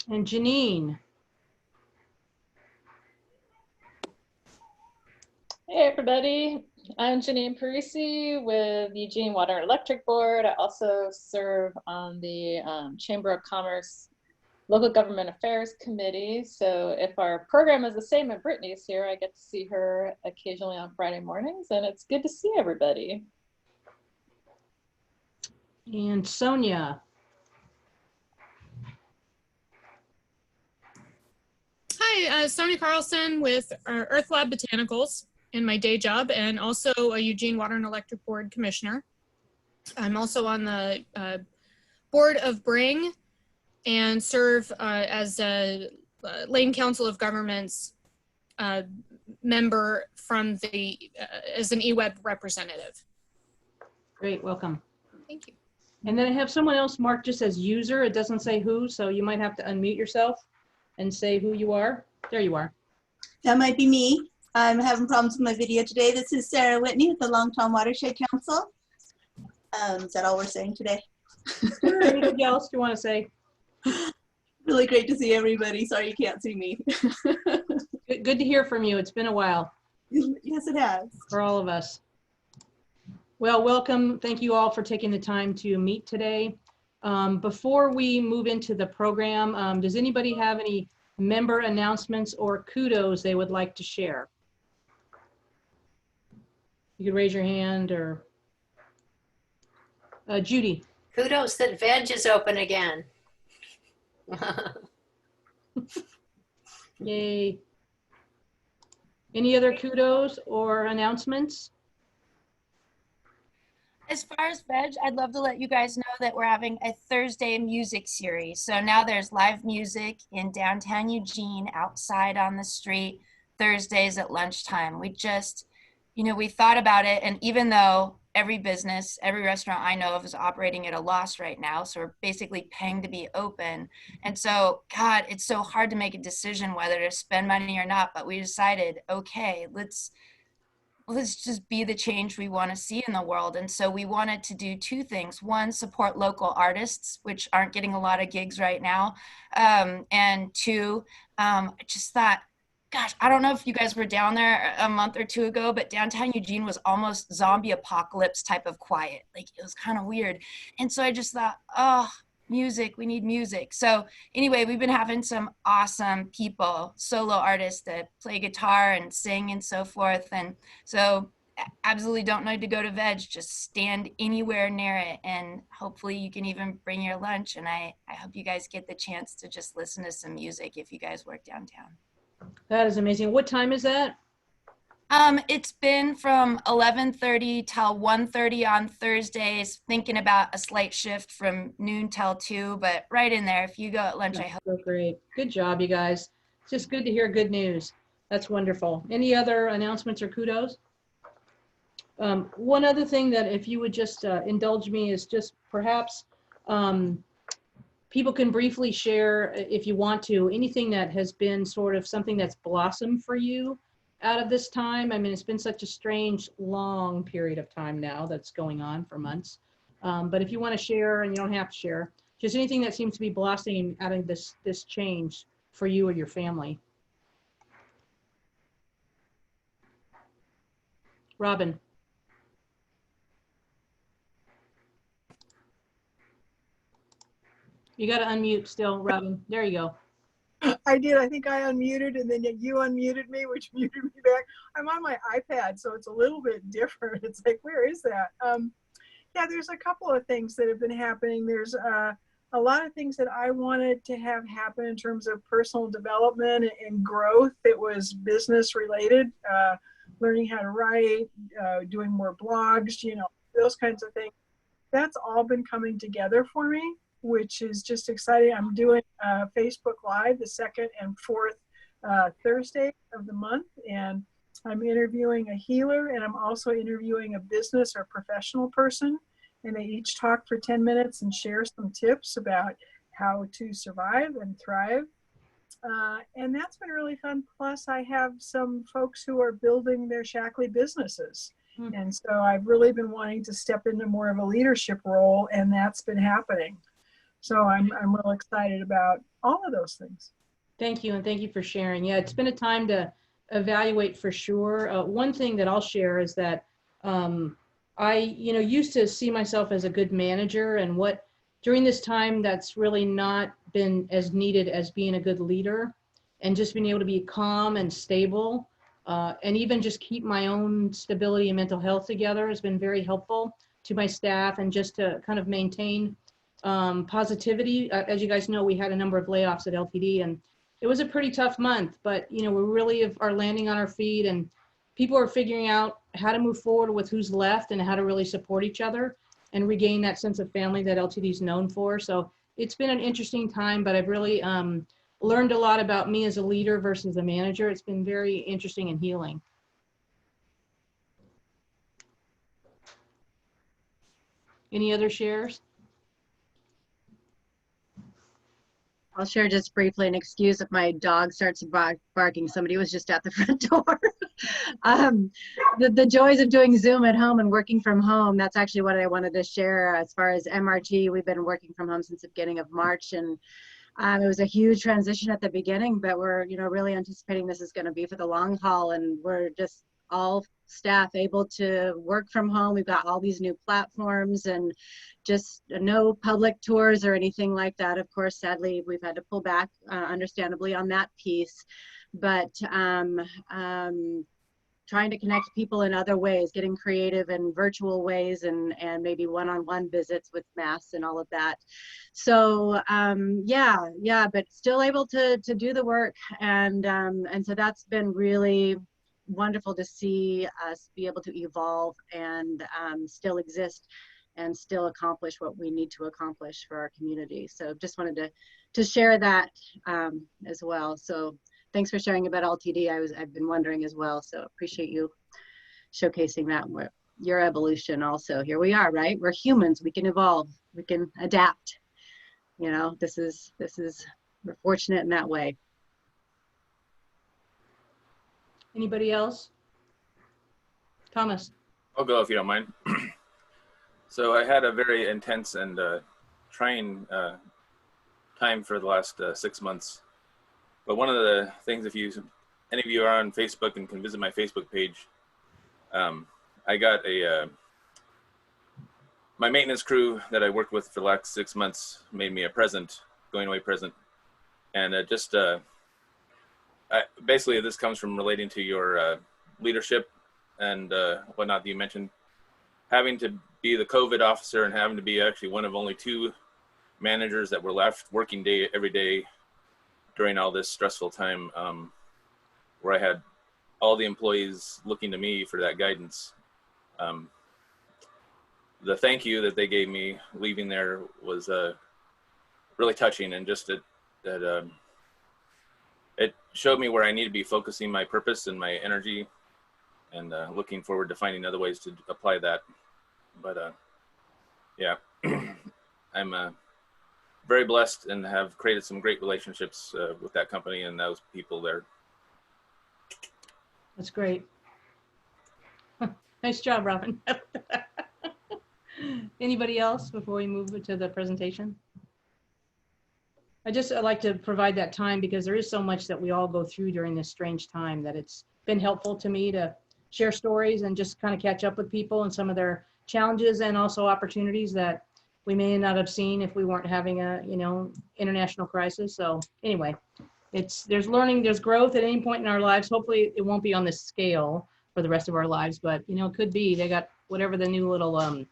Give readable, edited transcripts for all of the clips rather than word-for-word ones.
And Janine. Hey everybody, I'm Janine Parisi with Eugene Water and Electric Board. I also serve on the Chamber of Commerce Local Government Affairs Committee. So if our program is the same and Brittany's here, I get to see her occasionally on Friday mornings, and it's good to see everybody. And Sonia. Hi, Sonia Carlson with Earth Lab Botanicals in my day job, and also a Eugene Water and Electric Board Commissioner. I'm also on the board of Bring and serve as a Lane Council of Governments member from the as an eWeb representative. Great, welcome. Thank you. And then I have someone else marked just as user. It doesn't say who, so you might have to unmute yourself and say who you are. There you are. That might be me. I'm having problems with my video today. This is Sarah Whitney with the Longtom Watershed Council. Is that all we're saying today? Sure, anything else you want to say? Really great to see everybody. Sorry you can't see me. Good to hear from you. It's been a while. Yes, it has. For all of us. Well, welcome. Thank you all for taking the time to meet today. Before we move into the program, does anybody have any member announcements or kudos they would like to share? You could raise your hand, or Judy. Kudos that veg is open again. Yay. Any other kudos or announcements? As far as veg, I'd love to let you guys know that we're having a Thursday music series. So now there's live music in downtown Eugene, outside on the street, Thursdays at lunchtime. We just, we thought about it, and even though every business, every restaurant I know of is operating at a loss right now, so we're basically paying to be open. And so, God, it's so hard to make a decision whether to spend money or not, but we decided, okay, let's just be the change we want to see in the world. And so we wanted to do two things. One, support local artists, which aren't getting a lot of gigs right now. And two, I just thought, gosh, I don't know if you guys were down there a month or two ago, but downtown Eugene was almost zombie apocalypse type of quiet. Like, it was kind of weird. And so I just thought, oh, music, we need music. So anyway, we've been having some awesome people, solo artists that play guitar and sing and so forth. And so absolutely don't need to go to veg, just stand anywhere near it. And hopefully you can even bring your lunch. And I hope you guys get the chance to just listen to some music if you guys work downtown. That is amazing. What time is that? It's been from 11:30 till 1:30 on Thursdays, thinking about a slight shift from noon till 2, but right in there. If you go at lunch, That's I hope. so great. Good job, you guys. It's just good to hear good news. That's wonderful. Any other announcements or kudos? One other thing that if you would just indulge me is just perhaps people can briefly share, if you want to, anything that has been sort of something that's blossomed for you out of this time. I mean, it's been such a strange, long period of time now that's going on for months. But if you want to share, and you don't have to share, just anything that seems to be blossoming out of this change for you or your family. Robin. You got to unmute still, Robin. There you go. I did. I think I unmuted, and then you unmuted me, which muted me back. I'm on my iPad, so it's a little bit different. It's like, where is that? Yeah, there's a couple of things that have been happening. There's a lot of things that I wanted to have happen in terms of personal development and growth. It was business related, learning how to write, doing more blogs, those kinds of things. That's all been coming together for me, which is just exciting. I'm doing Facebook Live the second and fourth Thursday of the month, and I'm interviewing a healer, and I'm also interviewing a business or professional person, and they each talk for 10 minutes and share some tips about how to survive and thrive. And that's been really fun. Plus, I have some folks who are building their Shackley businesses. And so I've really been wanting to step into more of a leadership role, and that's been happening. So I'm real excited about all of those things. Thank you, and thank you for sharing. Yeah, it's been a time to evaluate for sure. One thing that I'll share is that I, used to see myself as a good manager, and during this time that's really not been as needed as being a good leader, and just being able to be calm and stable, and even just keep my own stability and mental health together has been very helpful to my staff, and just to kind of maintain positivity. As you guys know, we had a number of layoffs at LTD, and it was a pretty tough month, but we really are landing on our feet, and people are figuring out how to move forward with who's left and how to really support each other and regain that sense of family that LTD is known for. So it's been an interesting time, but I've really learned a lot about me as a leader versus a manager. It's been very interesting and healing. Any other shares? I'll share just briefly an excuse if my dog starts barking. Somebody was just at the front door. The joys of doing Zoom at home and working from home, that's actually what I wanted to share. As far as MRT, we've been working from home since the beginning of March, and it was a huge transition at the beginning, but we're really anticipating this is going to be for the long haul, and we're just all staff able to work from home. We've got all these new platforms and just no public tours or anything like that. Of course, sadly, we've had to pull back, understandably, on that piece, but trying to connect people in other ways, getting creative in virtual ways, and maybe one-on-one visits with masks and all of that. So yeah, but still able to do the work, and so that's been really wonderful to see us be able to evolve and still exist and still accomplish what we need to accomplish for our community. So just wanted to share that as well. So thanks for sharing about LTD. I've been wondering as well. So appreciate you showcasing that, your evolution also. Here we are, right? We're humans. We can evolve. We can adapt. We're fortunate in that way. Anybody else? Thomas. I'll go if you don't mind. So I had a very intense and trying time for the last 6 months. But one of the things, if any of you are on Facebook and can visit my Facebook page, I got my maintenance crew that I worked with for the last 6 months made me a present, going away present. And basically this comes from relating to your leadership and whatnot that you mentioned. Having to be the COVID officer and having to be actually one of only 2 managers that were left working every day during all this stressful time, where I had all the employees looking to me for that guidance. The thank you that they gave me leaving there was really touching, and just that it showed me where I need to be focusing my purpose and my energy, and looking forward to finding other ways to apply that. But yeah, I'm very blessed and have created some great relationships with that company and those people there. That's great. Nice job, Robin. Anybody else before we move to the presentation? I'd like to provide that time because there is so much that we all go through during this strange time that it's been helpful to me to share stories and just kind of catch up with people and some of their challenges and also opportunities that we may not have seen if we weren't having a, international crisis. So anyway, there's learning, there's growth at any point in our lives. Hopefully it won't be on this scale for the rest of our lives, but it could be. They got whatever the new little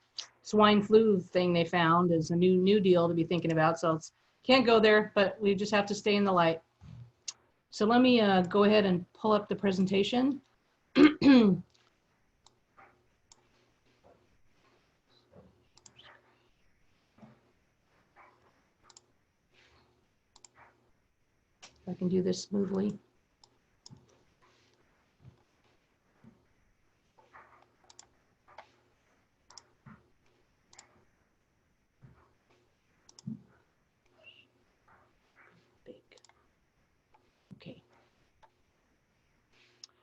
swine flu thing they found is a new deal to be thinking about. So can't go there, but we just have to stay in the light. So let me go ahead and pull up the presentation. I can do this smoothly. Okay.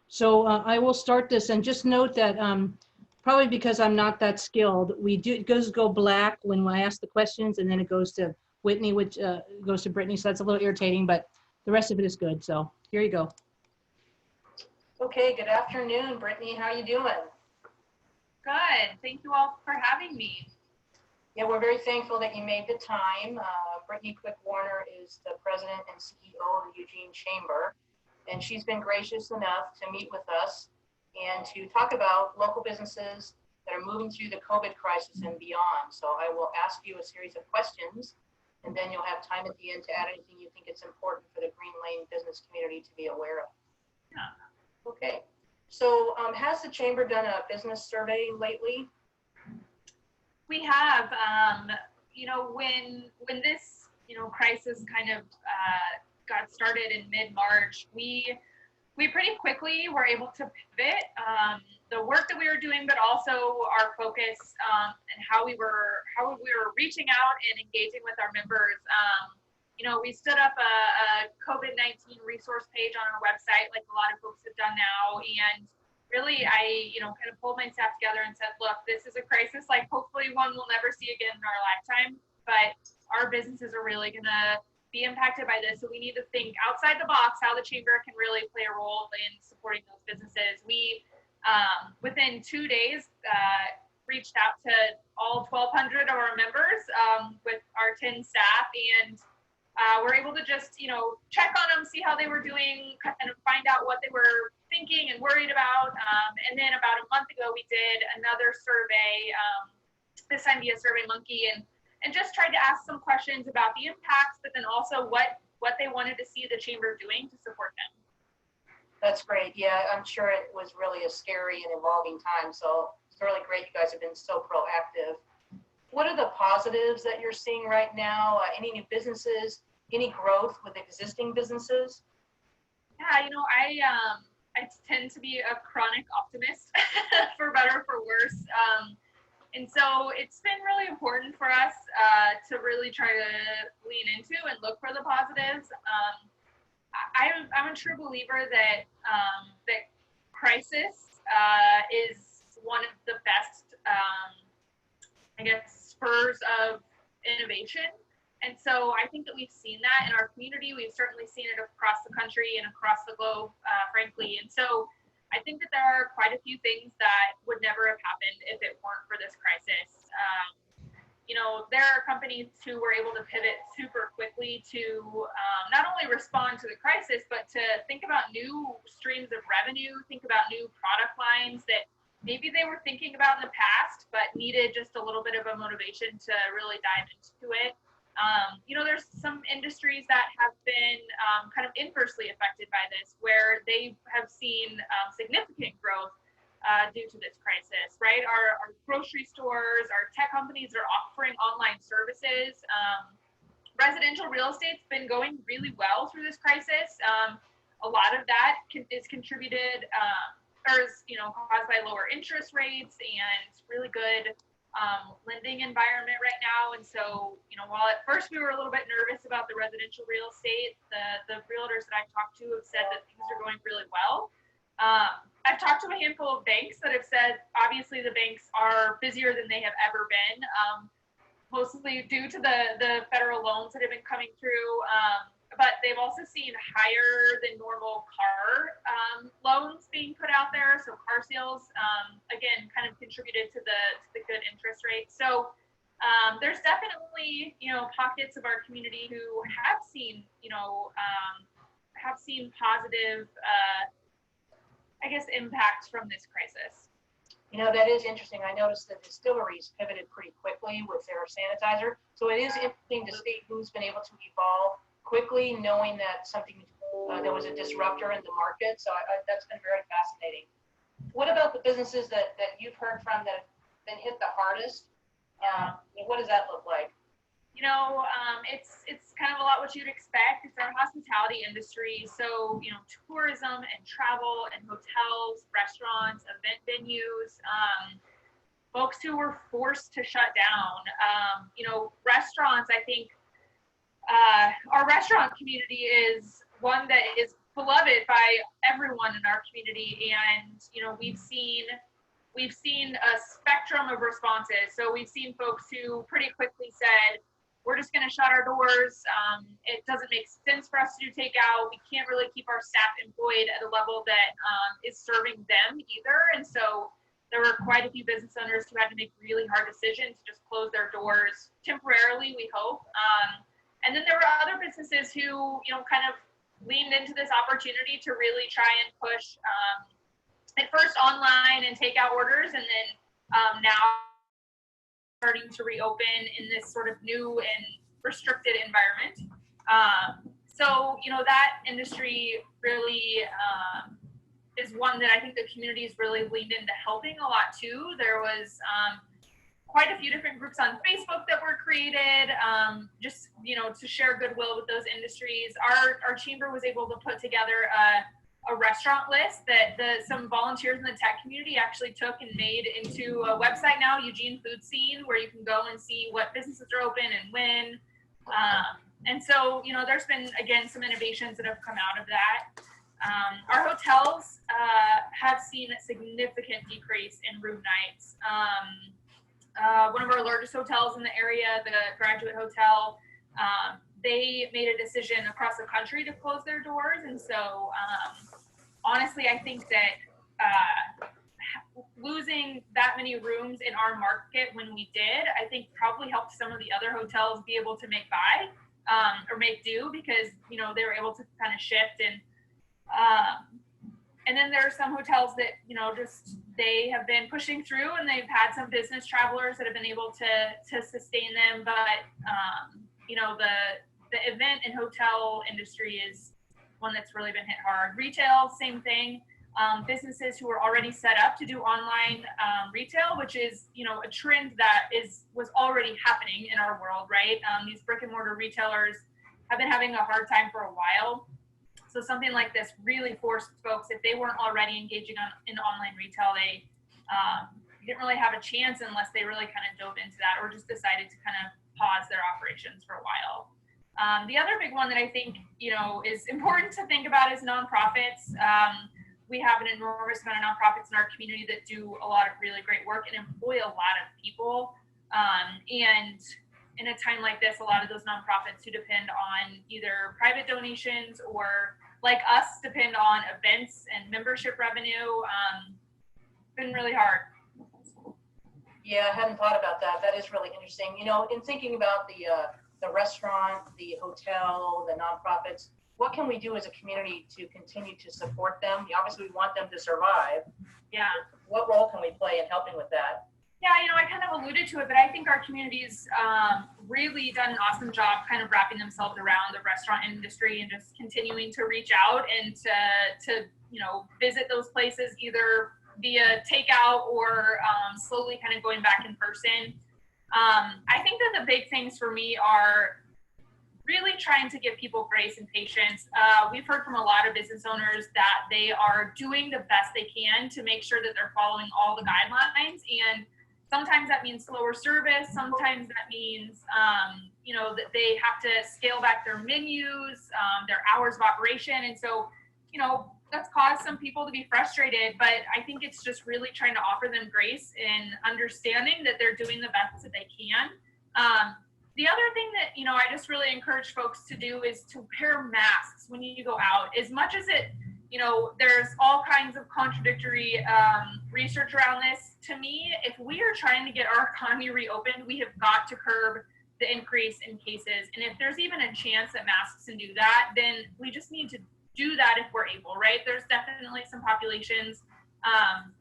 So I will start this, and just note that probably because I'm not that skilled, it does go black when I ask the questions, and then it goes to Whitney, which goes to Brittany, so that's a little irritating, but the rest of it is good. So here you go. Okay, good afternoon, Brittany. How you doing? Good. Thank you all for having me. Yeah, we're very thankful that you made the time. Brittany Quick-Warner is the president and CEO of the Eugene Chamber, and she's been gracious enough to meet with us and to talk about local businesses that are moving through the COVID crisis and beyond. So I will ask you a series of questions, and then you'll have time at the end to add anything you think it's important for the Greenlane business community to be aware of. Yeah. Okay. So has the Chamber done a business survey lately? We have, you know, when this, you know, crisis kind of got started in mid-March, we pretty quickly were able to pivot the work that we were doing, but also our focus and how we were reaching out and engaging with our members. You know, we stood up a COVID-19 resource page on our website, like a lot of folks have done now, and really, I, you know, kind of pulled my staff together and said, look, this is a crisis, like hopefully one we'll never see again in our lifetime, but our businesses are really gonna be impacted by this. So we need to think outside the box, how the Chamber can really play a role in supporting those businesses. We, within 2 days, reached out to all 1,200 of our members with our 10 staff, and we're able to just, you know, check on them, see how they were doing, kind of find out what they were thinking and worried about. And then about a month ago, we did another survey, this time via SurveyMonkey, and just tried to ask some questions about the impacts, but then also what they wanted to see the Chamber doing to support them. That's great. Yeah, I'm sure it was really a scary and evolving time. So it's really great you guys have been so proactive. What are the positives that you're seeing right now? Any new businesses? Any growth with existing businesses? Yeah, you know, I tend to be a chronic optimist, for better or for worse. And so it's been really important for us to really try to lean into and look for the positives. I'm a true believer that that crisis is one of the best, I guess, spurs of innovation. And so I think that we've seen that in our community. We've certainly seen it across the country and across the globe, frankly. And so I think that there are quite a few things that would never have happened if it weren't for this crisis. You know, there are companies who were able to pivot super quickly to not only respond to the crisis, but to think about new streams of revenue, think about new product lines that maybe they were thinking about in the past, but needed just a little bit of a motivation to really dive into it. You know, there's some industries that have been kind of inversely affected by this, where they have seen significant growth due to this crisis, right? Our grocery stores, our tech companies are offering online services. Residential real estate's been going really well through this crisis. A lot of that is contributed or is, you know, caused by lower interest rates and really good lending environment right now. And so, you know, while at first we were a little bit nervous about the residential real estate, the realtors that I've talked to have said that things are going really well. I've talked to a handful of banks that have said, obviously the banks are busier than they have ever been, mostly due to the federal loans that have been coming through. But they've also seen higher than normal car loans being put out there. So car sales, again, kind of contributed to the good interest rate. So there's definitely, you know, pockets of our community who have seen, you know, positive, I guess, impacts from this crisis. You know, that is interesting. I noticed that distilleries pivoted pretty quickly with their sanitizer. So it is interesting to see who's been able to evolve quickly, knowing that something, there was a disruptor in the market. So that's been very fascinating. What about the businesses that you've heard from that have been hit the hardest? What does that look like? You know, it's kind of a lot what you'd expect. It's our hospitality industry. So, you know, tourism and travel and hotels, restaurants, event venues, folks who were forced to shut down. You know, restaurants, I think, our restaurant community is one that is beloved by everyone in our community. And, you know, we've seen a spectrum of responses. So we've seen folks who pretty quickly said, we're just going to shut our doors. It doesn't make sense for us to do takeout. We can't really keep our staff employed at a level that is serving them either. And so there were quite a few business owners who had to make really hard decisions to just close their doors temporarily, we hope. And then there were other businesses who, kind of leaned into this opportunity to really try and push at first online and takeout orders, and then now starting to reopen in this sort of new and restricted environment. So, that industry really is one that I think the community's really leaned into helping a lot too. There was quite a few different groups on Facebook that were created, just, to share goodwill with those industries. Our chamber was able to put together a restaurant list that some volunteers in the tech community actually took and made into a website now, Eugene Food Scene, where you can go and see what businesses are open and when. And so, there's been, again, some innovations that have come out of that. Our hotels have seen a significant decrease in room nights. One of our largest hotels in the area, the Graduate Hotel, they made a decision across the country to close their doors. And so, honestly, I think that losing that many rooms in our market when we did, I think probably helped some of the other hotels be able to make make do, because, they were able to kind of shift. And then there are some hotels that, they have been pushing through, and they've had some business travelers that have been able to sustain them. But, the event and hotel industry is one that's really been hit hard. Retail, same thing. Businesses who are already set up to do online retail, which is, a trend that was already happening in our world, right? These brick and mortar retailers have been having a hard time for a while. So something like this really forced folks, if they weren't already engaging in online retail, they didn't really have a chance unless they really kind of dove into that or just decided to kind of pause their operations for a while. The other big one that I think, is important to think about is nonprofits. We have an enormous amount of nonprofits in our community that do a lot of really great work and employ a lot of people. And in a time like this, a lot of those nonprofits who depend on either private donations or, like us, depend on events and membership revenue. Been really hard. Yeah, I hadn't thought about that. That is really interesting. In thinking about the restaurant, the hotel, the nonprofits, what can we do as a community to continue to support them? Obviously, we want them to survive. Yeah. What role can we play in helping with that? Yeah, I kind of alluded to it, but I think our community's really done an awesome job kind of wrapping themselves around the restaurant industry and just continuing to reach out and to visit those places either via takeout or slowly kind of going back in person. I think that the big things for me are really trying to give people grace and patience. We've heard from a lot of business owners that they are doing the best they can to make sure that they're following all the guidelines. And sometimes that means slower service. Sometimes that means, that they have to scale back their menus, their hours of operation. And so, that's caused some people to be frustrated, but I think it's just really trying to offer them grace and understanding that they're doing the best that they can. The other thing that, I just really encourage folks to do is to wear masks when you go out. As much as it, there's all kinds of contradictory research around this. To me, if we are trying to get our economy reopened, we have got to curb the increase in cases. And if there's even a chance that masks can do that, then we just need to do that if we're able, right? There's definitely some populations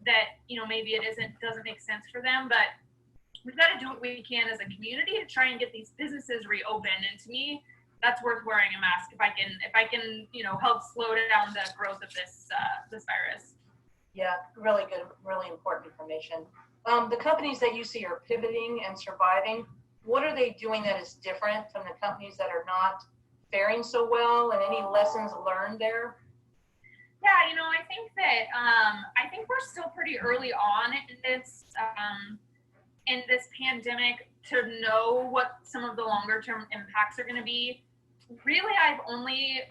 that, maybe it doesn't make sense for them, but we've got to do what we can as a community to try and get these businesses reopened. And to me, that's worth wearing a mask if I can, help slow down the growth of this virus. Yeah, really good, really important information. The companies that you see are pivoting and surviving, what are they doing that is different from the companies that are not faring so well, and any lessons learned there? Yeah, I think that I think we're still pretty early on in this pandemic to know what some of the longer term impacts are going to be. Really, I've only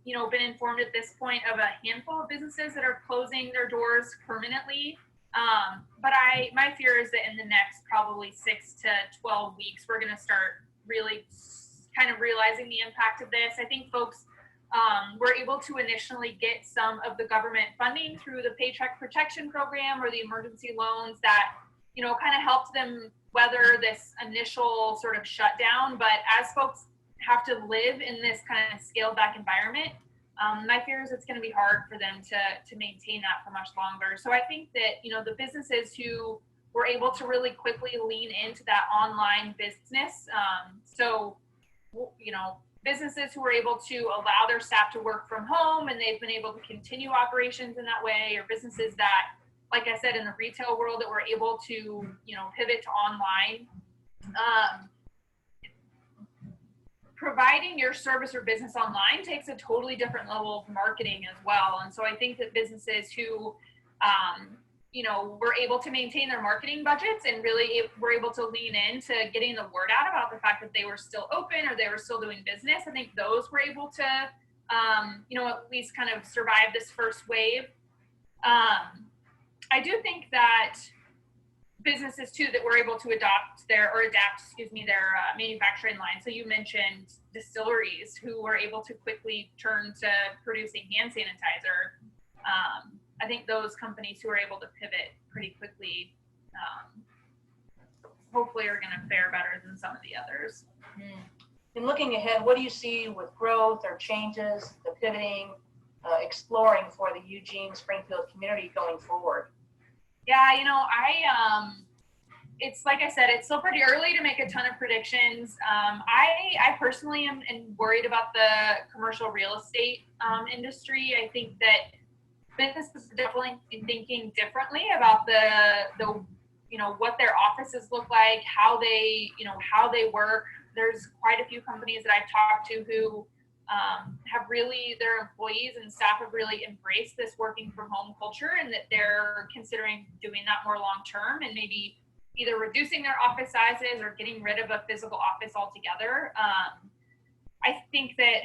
been informed at this point of a handful of businesses that are closing their doors permanently. But my fear is that in the next probably 6 to 12 weeks, we're going to start really kind of realizing the impact of this. I think folks were able to initially get some of the government funding through the Paycheck Protection Program or the emergency loans that, you know, kind of helped them weather this initial sort of shutdown. But as folks have to live in this kind of scaled back environment, my fear is it's going to be hard for them to maintain that for much longer. So I think that, you know, the businesses who were able to really quickly lean into that online business, so, you know, businesses who were able to allow their staff to work from home and they've been able to continue operations in that way, or businesses that, like I said, in the retail world that were able to, you know, pivot to online. Providing your service or business online takes a totally different level of marketing as well. And so I think that businesses who, you know, were able to maintain their marketing budgets and really were able to lean into getting the word out about the fact that they were still open or they were still doing business, I think those were able to, you know, at least kind of survive this first wave. I do think that businesses too that were able to adapt their manufacturing line. So you mentioned distilleries who were able to quickly turn to producing hand sanitizer. I think those companies who are able to pivot pretty quickly, hopefully are going to fare better than some of the others. And looking ahead, what do you see with growth or changes, the pivoting, exploring for the Eugene Springfield community going forward? Yeah, you know, it's like I said, it's still pretty early to make a ton of predictions. I personally am worried about the commercial real estate industry. I think that businesses are definitely thinking differently about the you know, what their offices look like, how they work. There's quite a few companies that I've talked to who have really, their employees and staff have really embraced this working from home culture, and that they're considering doing that more long term and maybe either reducing their office sizes or getting rid of a physical office altogether. I think that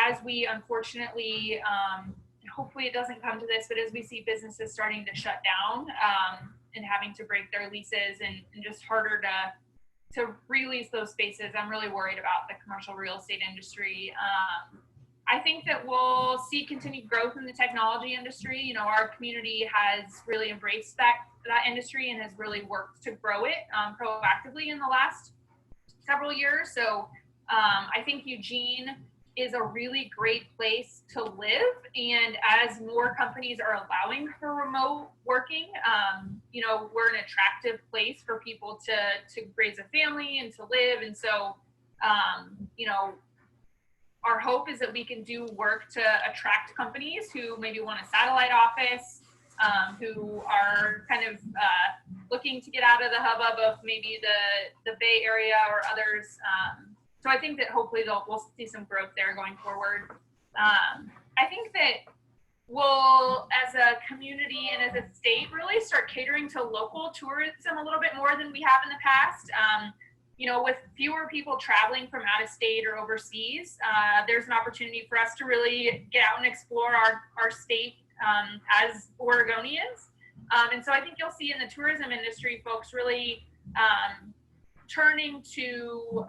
as we unfortunately, hopefully it doesn't come to this, but as we see businesses starting to shut down and having to break their leases and just harder to release those spaces, I'm really worried about the commercial real estate industry. I think that we'll see continued growth in the technology industry. You know, our community has really embraced that industry and has really worked to grow it proactively in the last several years. So I think Eugene is a really great place to live. And as more companies are allowing for remote working, you know, we're an attractive place for people to raise a family and to live. And so, you know, our hope is that we can do work to attract companies who maybe want a satellite office, who are kind of looking to get out of the hubbub of maybe the Bay Area or others. So I think that hopefully we'll see some growth there going forward. I think that we'll, as a community and as a state, really start catering to local tourism a little bit more than we have in the past. You know, with fewer people traveling from out of state or overseas, there's an opportunity for us to really get out and explore our state as Oregonians. And so I think you'll see in the tourism industry, folks really turning to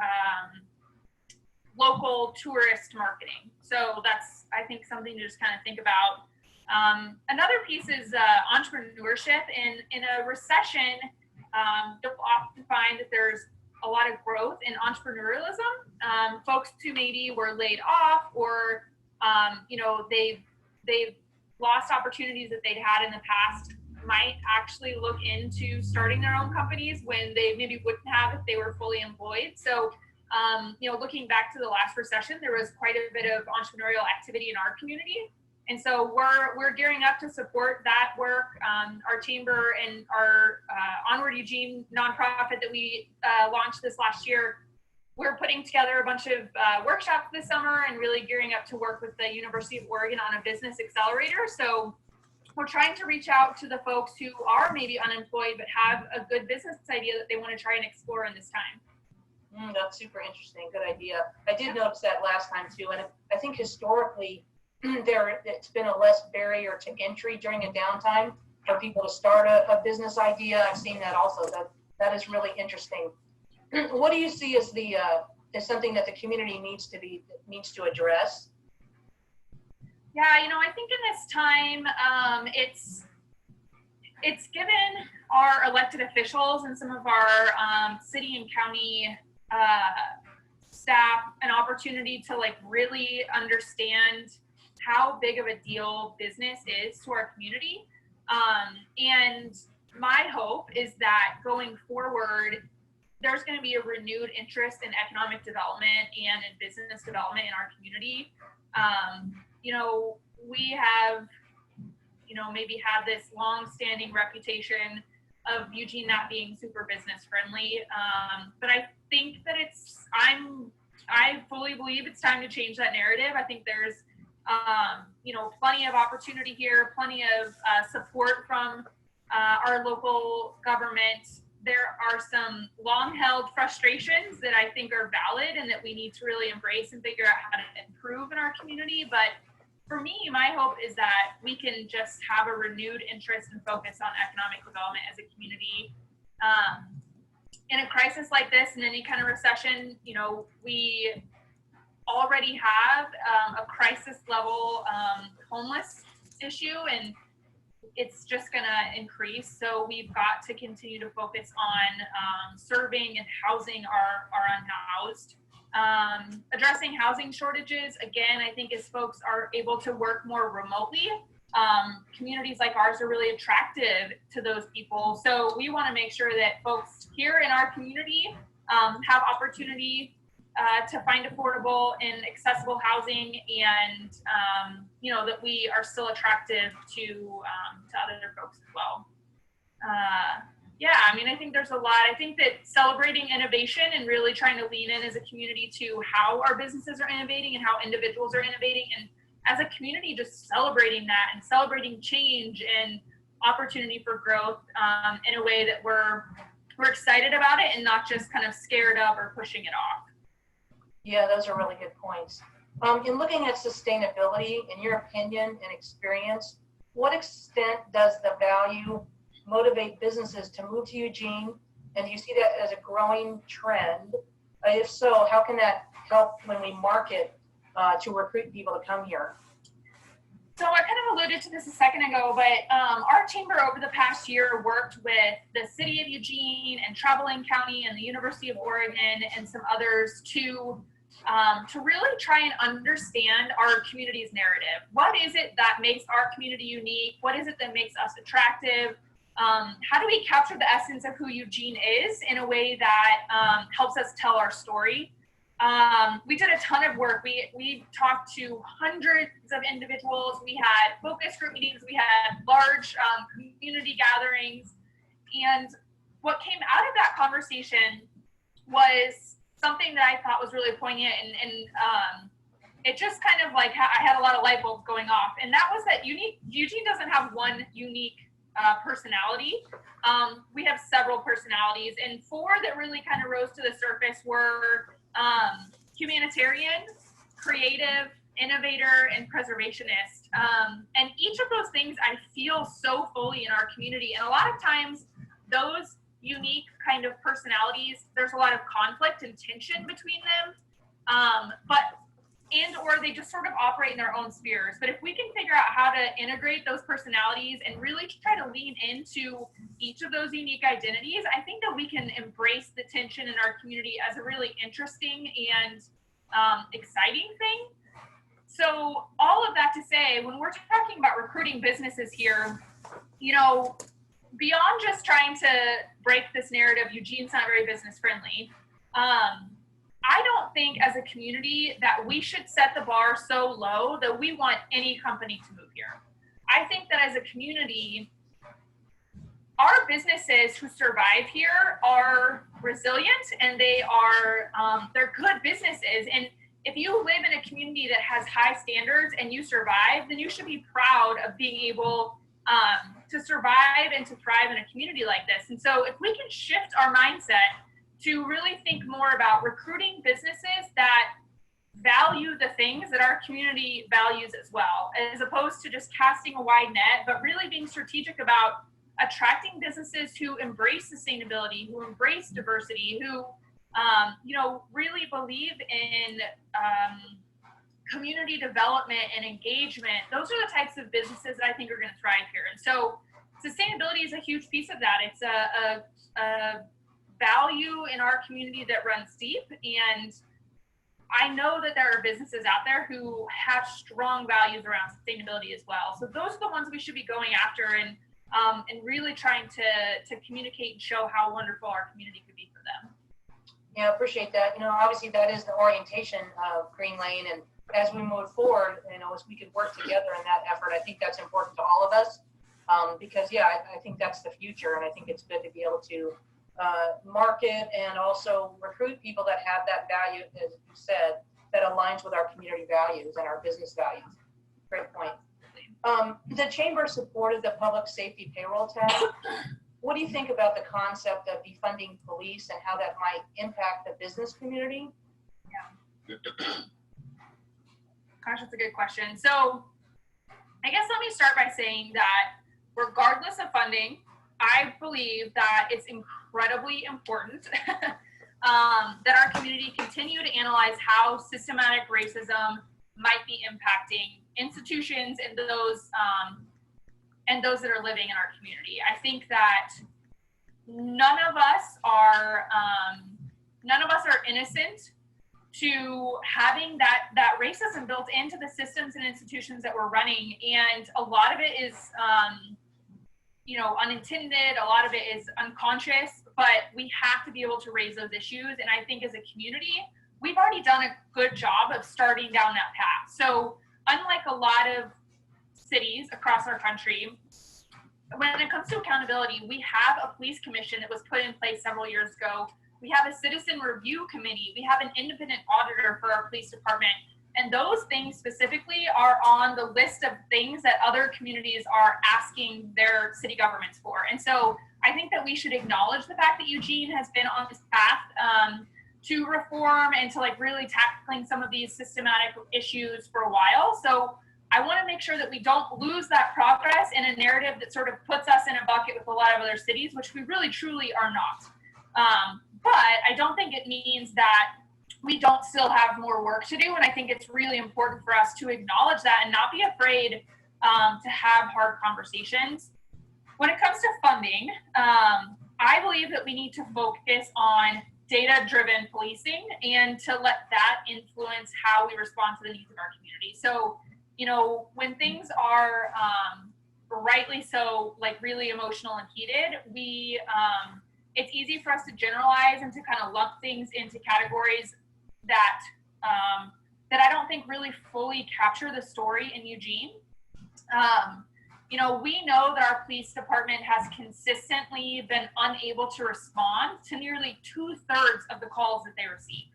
local tourist marketing. So that's, I think, something to just kind of think about. Another piece is entrepreneurship. In a recession, you'll often find that there's a lot of growth in entrepreneurialism. Folks who maybe were laid off or, you know, they've lost opportunities that they'd had in the past might actually look into starting their own companies when they maybe wouldn't have if they were fully employed. So, you know, looking back to the last recession, there was quite a bit of entrepreneurial activity in our community. And so we're gearing up to support that work. Our chamber and our Onward Eugene nonprofit that we launched this last year, we're putting together a bunch of workshops this summer and really gearing up to work with the University of Oregon on a business accelerator. So we're trying to reach out to the folks who are maybe unemployed but have a good business idea that they want to try and explore in this time. That's super interesting. Good idea. I did notice that last time too, and I think historically it's been a less barrier to entry during a downtime for people to start a business idea. I've seen that also. That is really interesting. What do you see as the is something that the community needs to address? Yeah, you know, I think in this time, it's given our elected officials and some of our city and county staff an opportunity to like really understand how big of a deal business is to our community. And my hope is that going forward, there's going to be a renewed interest in economic development and in business development in our community. You know, we have, you know, maybe have this long-standing reputation of Eugene not being super business friendly. But I think that I fully believe it's time to change that narrative. I think there's, you know, plenty of opportunity here, plenty of support from our local government. There are some long-held frustrations that I think are valid and that we need to really embrace and figure out how to improve in our community. But for me, my hope is that we can just have a renewed interest and focus on economic development as a community. In a crisis like this, in any kind of recession, you know, we already have a crisis level homeless issue, and it's just going to increase. So we've got to continue to focus on serving and housing our unhoused. Addressing housing shortages, again, I think as folks are able to work more remotely, communities like ours are really attractive to those people. So we want to make sure that folks here in our community have opportunity to find affordable and accessible housing, and you know, that we are still attractive to other folks as well. Yeah, I mean, I think there's a lot. I think that celebrating innovation and really trying to lean in as a community to how our businesses are innovating and how individuals are innovating, and as a community, just celebrating that and celebrating change and opportunity for growth in a way that we're excited about it and not just kind of scared of or pushing it off. Yeah, those are really good points. In looking at sustainability, in your opinion and experience, what extent does the value motivate businesses to move to Eugene? And do you see that as a growing trend? If so, how can that help when we market to recruit people to come here? So I kind of alluded to this a second ago, but our chamber over the past year worked with the city of Eugene and Travelling County and the University of Oregon and some others to really try and understand our community's narrative. What is it that makes our community unique? What is it that makes us attractive? How do we capture the essence of who Eugene is in a way that helps us tell our story? We did a ton of work. We talked to hundreds of individuals. We had focus group meetings. We had large community gatherings. And what came out of that conversation was something that I thought was really poignant, and it just kind of like, I had a lot of light bulbs going off. And that was that Eugene doesn't have one unique personality. We have several personalities, and four that really kind of rose to the surface were humanitarian, creative, innovator, and preservationist. And each of those things I feel so fully in our community. And a lot of times those unique kind of personalities, there's a lot of conflict and tension between them, or they just sort of operate in their own spheres. But if we can figure out how to integrate those personalities and really try to lean into each of those unique identities, I think that we can embrace the tension in our community as a really interesting and exciting thing. So all of that to say, when we're talking about recruiting businesses here, you know, beyond just trying to break this narrative, Eugene's not very business friendly, I don't think as a community that we should set the bar so low that we want any company to move here. I think that as a community, our businesses who survive here are resilient, and they are, they're good businesses. And if you live in a community that has high standards and you survive, then you should be proud of being able to survive and to thrive in a community like this. And so if we can shift our mindset to really think more about recruiting businesses that value the things that our community values as well, as opposed to just casting a wide net, but really being strategic about attracting businesses who embrace sustainability, who embrace diversity, who really believe in community development and engagement. Those are the types of businesses that I think are going to thrive here. And so sustainability is a huge piece of that. It's a value in our community that runs deep. And I know that there are businesses out there who have strong values around sustainability as well. So those are the ones we should be going after and really trying to communicate and show how wonderful our community could be for them. Yeah, appreciate that. Obviously that is the orientation of Greenlane, and as we move forward, as we could work together in that effort, I think that's important to all of us, because I think that's the future, and I think it's good to be able to market and also recruit people that have that value, as you said, that aligns with our community values and our business values. Great point. The Chamber supported the public safety payroll tax. What do you think about the concept of defunding police and how that might impact the business community? Yeah. Gosh, that's a good question. So I guess let me start by saying that regardless of funding, I believe that it's incredibly important that our community continue to analyze how systematic racism might be impacting institutions and those that are living in our community. I think that none of us are innocent to having that racism built into the systems and institutions that we're running, and a lot of it is unintended, a lot of it is unconscious, but we have to be able to raise those issues. And I think as a community, we've already done a good job of starting down that path. So unlike a lot of cities across our country, when it comes to accountability, we have a police commission that was put in place several years ago. We have a citizen review committee. We have an independent auditor for our police department. And those things specifically are on the list of things that other communities are asking their city governments for. And so I think that we should acknowledge the fact that Eugene has been on this path to reform and to really tackling some of these systematic issues for a while. So I want to make sure that we don't lose that progress in a narrative that sort of puts us in a bucket with a lot of other cities, which we really truly are not. But I don't think it means that we don't still have more work to do. And I think it's really important for us to acknowledge that and not be afraid to have hard conversations. When it comes to funding, I believe that we need to focus on data-driven policing and to let that influence how we respond to the needs of our community. So, when things are rightly so, really emotional and heated, it's easy for us to generalize and to kind of lump things into categories that I don't think really fully capture the story in Eugene. We know that our police department has consistently been unable to respond to nearly 2/3 of the calls that they receive.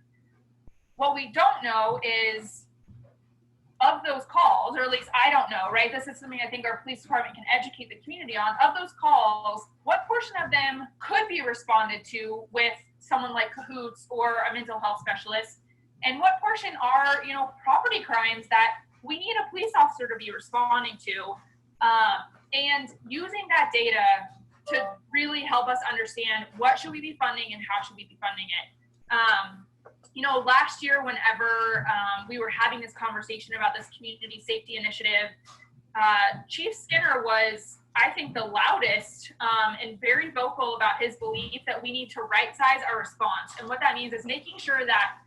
What we don't know is, of those calls, or at least I don't know, right? This is something I think our police department can educate the community on. Of those calls, what portion of them could be responded to with someone like Cahoots or a mental health specialist? And what portion are, property crimes that we need a police officer to be responding to? And using that data to really help us understand what should we be funding and how should we be funding it. Last year, whenever we were having this conversation about this community safety initiative, Chief Skinner was, I think, the loudest and very vocal about his belief that we need to right-size our response. And what that means is making sure that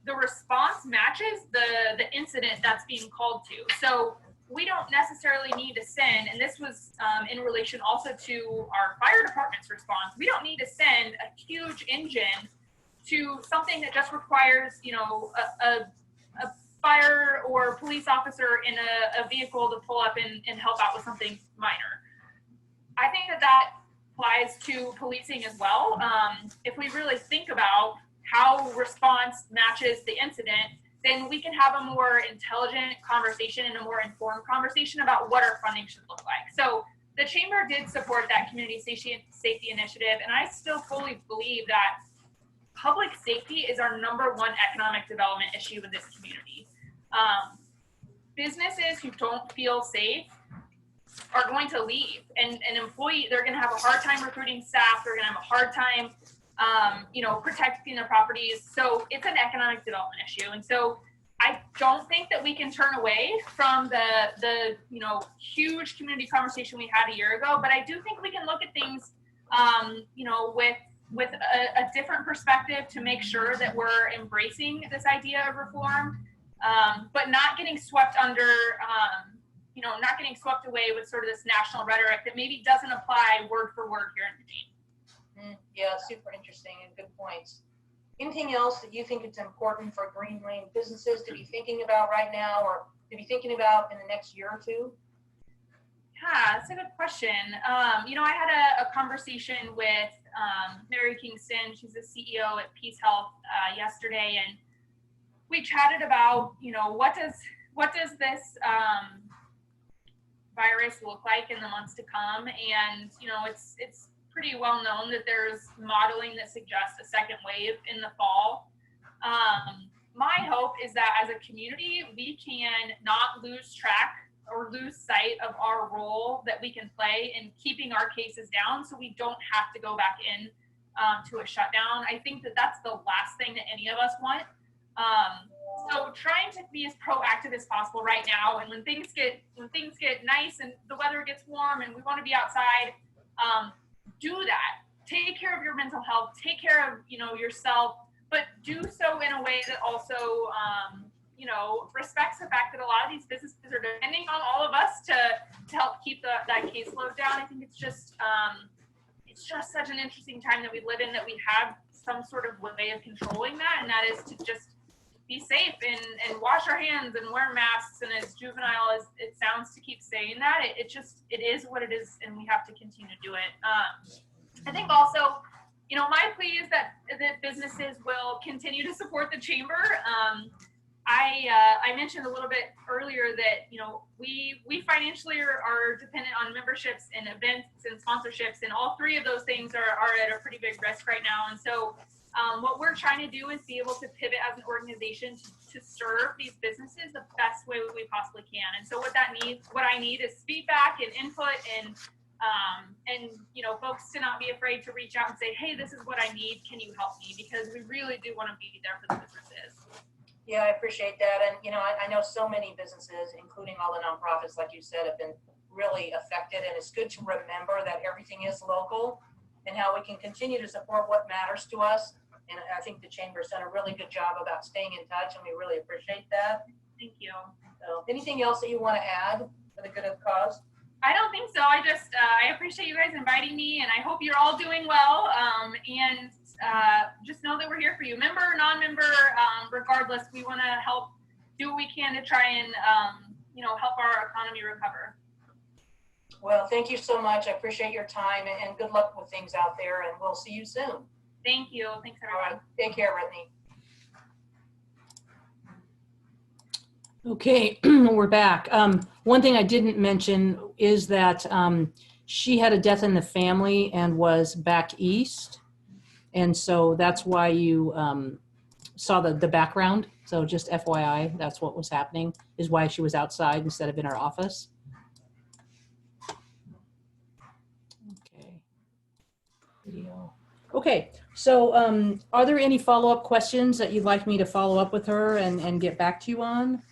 the response matches the incident that's being called to. So we don't necessarily need to send, and this was in relation also to our fire department's response, we don't need to send a huge engine to something that just requires, a fire or police officer in a vehicle to pull up and help out with something minor. I think that applies to policing as well. If we really think about how response matches the incident, then we can have a more intelligent conversation and a more informed conversation about what our funding should look like. So the Chamber did support that community safety initiative, and I still fully believe that public safety is our #1 economic development issue in this community. Businesses who don't feel safe are going to leave, and an employee, they're going to have a hard time recruiting staff, they're going to have a hard time you know, protecting the properties. So it's an economic development issue. And so I don't think that we can turn away from the you know, huge community conversation we had a year ago, but I do think we can look at things, you know, with a different perspective to make sure that we're embracing this idea of reform, but not getting swept under, you know, not getting swept away with sort of this national rhetoric that maybe doesn't apply word for word here in Eugene. Yeah, super interesting and good points. Anything else that you think it's important for Greenlane businesses to be thinking about right now, or to be thinking about in the next year or two? Yeah, that's a good question. You know, I had a conversation with Mary Kingston. She's the CEO at Peace Health yesterday, and we chatted about, you know, what does this virus look like in the months to come? And you know, it's pretty well known that there's modeling that suggests a second wave in the fall. My hope is that as a community, we can not lose track or lose sight of our role that we can play in keeping our cases down, so we don't have to go back in to a shutdown. I think that that's the last thing that any of us want. So trying to be as proactive as possible right now, and when things get nice and the weather gets warm and we want to be outside, do that. Take care of your mental health, take care of, you know, yourself, but do so in a way that also you know, respects the fact that a lot of these businesses are depending on all of us to help keep that caseload down. I think it's just such an interesting time that we live in, that we have some sort of way of controlling that, and that is to just be safe and wash our hands and wear masks. And as juvenile as it sounds to keep saying that, it is what it is, and we have to continue to do it. I think also, you know, my plea is that businesses will continue to support the chamber. I mentioned a little bit earlier that, you know, we financially are dependent on memberships and events and sponsorships, and all three of those things are at a pretty big risk right now. And so what we're trying to do is be able to pivot as an organization to serve these businesses the best way we possibly can. And so what I need is feedback and input, and you know, folks to not be afraid to reach out and say, hey, this is what I need, can you help me? Because we really do want to be there for the businesses. Yeah, I appreciate that. And, you know, I know so many businesses, including all the nonprofits, like you said, have been really affected. And it's good to remember that everything is local and how we can continue to support what matters to us. And I think the Chamber's done a really good job about staying in touch, and we really appreciate that. Thank you. So, anything else that you want to add for the good of the cause? I don't think so. I just, I appreciate you guys inviting me, and I hope you're all doing well. And just know that we're here for you, member or non-member, regardless. We want to help, do what we can to try and, you know, help our economy recover. Well, thank you so much. I appreciate your time, and good luck with things out there, and we'll see you soon. Thank you. Thanks, everyone. All right. Take care, Brittany. Okay, we're back. One thing I didn't mention is that she had a death in the family and was back east. And so that's why you saw the background. So just FYI, that's what was happening, is why she was outside instead of in her office. Okay. Video. Okay, so are there any follow-up questions that you'd like me to follow up with her and get back to you on?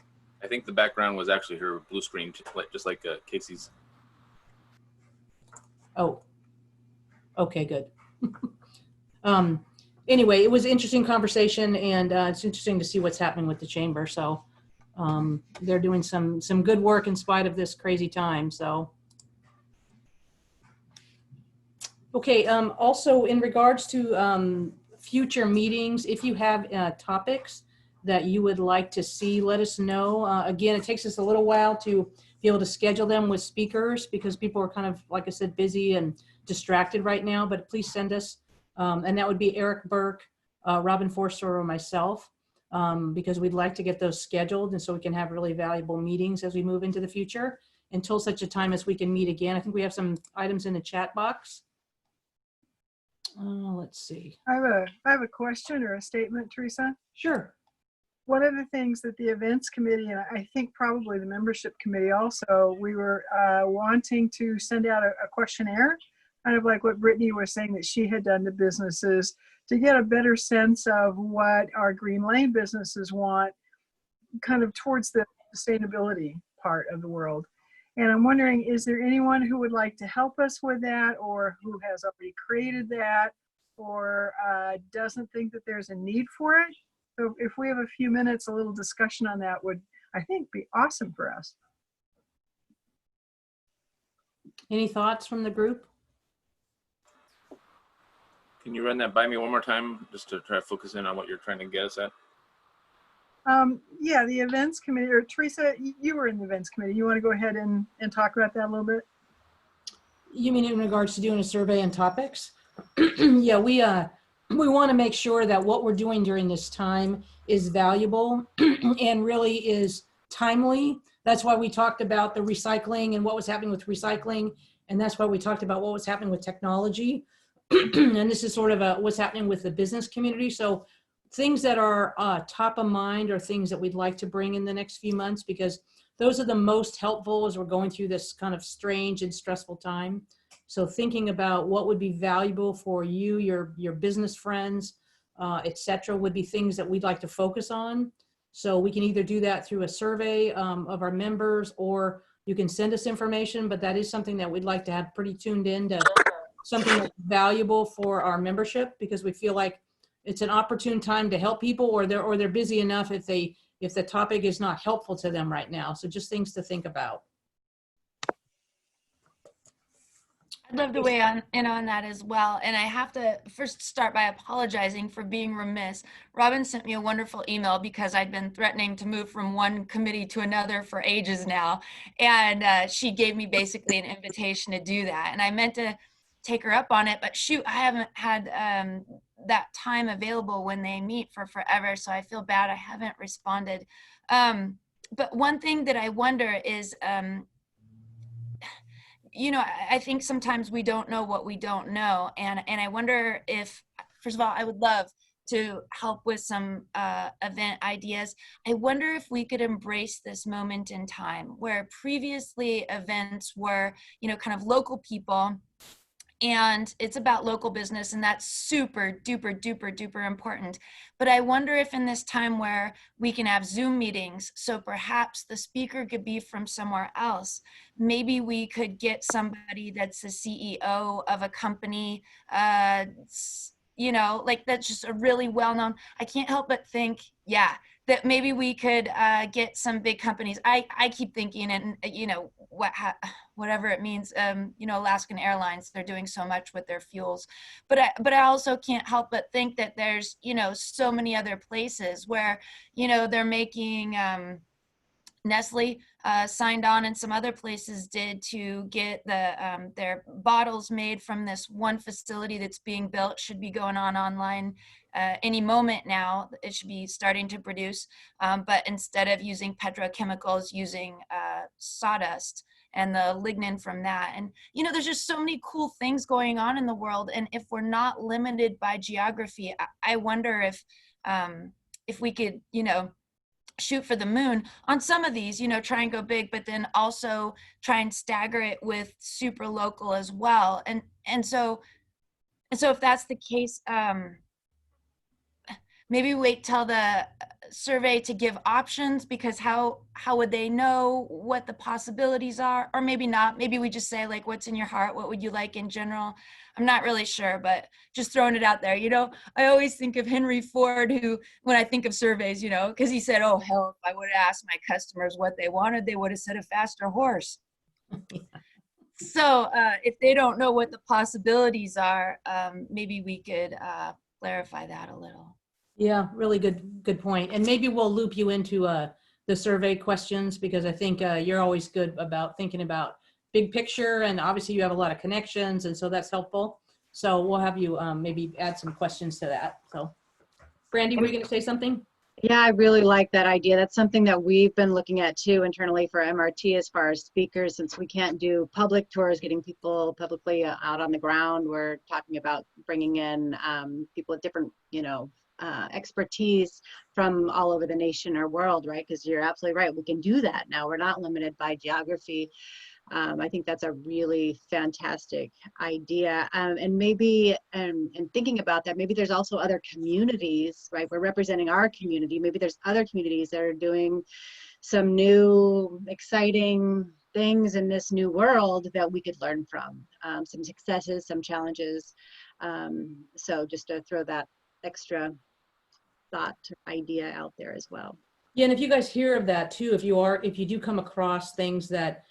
I think the background was actually her blue screen, just like Casey's. Oh, okay, good. Anyway, it was an interesting conversation, and it's interesting to see what's happening with the chamber. So they're doing some good work in spite of this crazy time. So, okay. Also, in regards to future meetings, if you have topics that you would like to see, let us know. Again, it takes us a little while to be able to schedule them with speakers because people are kind of, like I said, busy and distracted right now, but please send us, and that would be Eric Burke, Robin Forster, or myself, because we'd like to get those scheduled and so we can have really valuable meetings as we move into the future until such a time as we can meet again. I think we have some items in the chat box. Let's see. I have a question or a statement, Teresa. Sure. One of the things that the events committee, and I think probably the membership committee also, we were wanting to send out a questionnaire kind of like what Brittany was saying that she had done to businesses, to get a better sense of what our Greenlane businesses want, kind of towards the sustainability part of the world. And I'm wondering, is there anyone who would like to help us with that, or who has already created that, or doesn't think that there's a need for it? So if we have a few minutes, a little discussion on that would, I think, be awesome for us. Any thoughts from the group? Can you run that by me one more time, just to try to focus in on what you're trying to get us at? Yeah, the events committee, or Teresa, you were in the events committee. You want to go ahead and talk about that a little bit? You mean in regards to doing a survey on topics? Yeah, we want to make sure that what we're doing during this time is valuable and really is timely. That's why we talked about the recycling and what was happening with recycling. And that's why we talked about what was happening with technology. And this is sort of what's happening with the business community. So things that are top of mind are things that we'd like to bring in the next few months, because those are the most helpful as we're going through this kind of strange and stressful time. So thinking about what would be valuable for you, your business friends, et cetera, would be things that we'd like to focus on. So we can either do that through a survey of our members, or you can send us information, but that is something that we'd like to have pretty tuned in to something that's valuable for our membership, because we feel like it's an opportune time to help people, or they're busy enough if the topic is not helpful to them right now. So just things to think about. I'd love to weigh in on that as well. And I have to first start by apologizing for being remiss. Robin sent me a wonderful email because I'd been threatening to move from one committee to another for ages now. And she gave me basically an invitation to do that. And I meant to take her up on it, but shoot, I haven't had that time available when they meet for forever. So I feel bad I haven't responded. But one thing that I wonder is, you know, I think sometimes we don't know what we don't know. And I wonder if, first of all, I would love to help with some event ideas. I wonder if we could embrace this moment in time where previously events were, you know, kind of local people, and it's about local business, and that's super duper duper duper important. But I wonder if in this time where we can have Zoom meetings, so perhaps the speaker could be from somewhere else, maybe we could get somebody that's the CEO of a company, you know, like that's just a really well-known. I can't help but think, yeah, that maybe we could get some big companies. I keep thinking, and you know, whatever it means, you know, Alaskan Airlines, they're doing so much with their fuels. But I also can't help but think that there's, you know, so many other places where, you know, they're making, Nestle signed on, and some other places did, to get their bottles made from this one facility that's being built. Should be going on online any moment now. It should be starting to produce, but instead of using petrochemicals, using sawdust and the lignin from that. And, you know, there's just so many cool things going on in the world. And if we're not limited by geography, I wonder if we could, you know, shoot for the moon on some of these, you know, try and go big, but then also try and stagger it with super local as well. And so if that's the case, maybe wait till the survey to give options, because how would they know what the possibilities are? Or maybe not. Maybe we just say, like, what's in your heart? What would you like in general? I'm not really sure, but just throwing it out there. You know, I always think of Henry Ford, who, when I think of surveys, you know, because he said, oh, hell, if I would have asked my customers what they wanted, they would have said a faster horse. So if they don't know what the possibilities are, maybe we could clarify that a little. Yeah, really good point. And maybe we'll loop you into the survey questions, because I think you're always good about thinking about big picture, and obviously you have a lot of connections, and so that's helpful. So we'll have you maybe add some questions to that. So Brandy, were you going to say something? Yeah, I really like that idea. That's something that we've been looking at too internally for MRT as far as speakers, since we can't do public tours, getting people publicly out on the ground. We're talking about bringing in people with different, you know, expertise from all over the nation or world, right? Because you're absolutely right. We can do that now. We're not limited by geography. I think that's a really fantastic idea. And maybe, and thinking about that, maybe there's also other communities, right? We're representing our community. Maybe there's other communities that are doing some new, exciting things in this new world that we could learn from. Some successes, some challenges. So just to throw that extra thought idea out there as well. Yeah, and if you guys hear of that too, if you do come across things that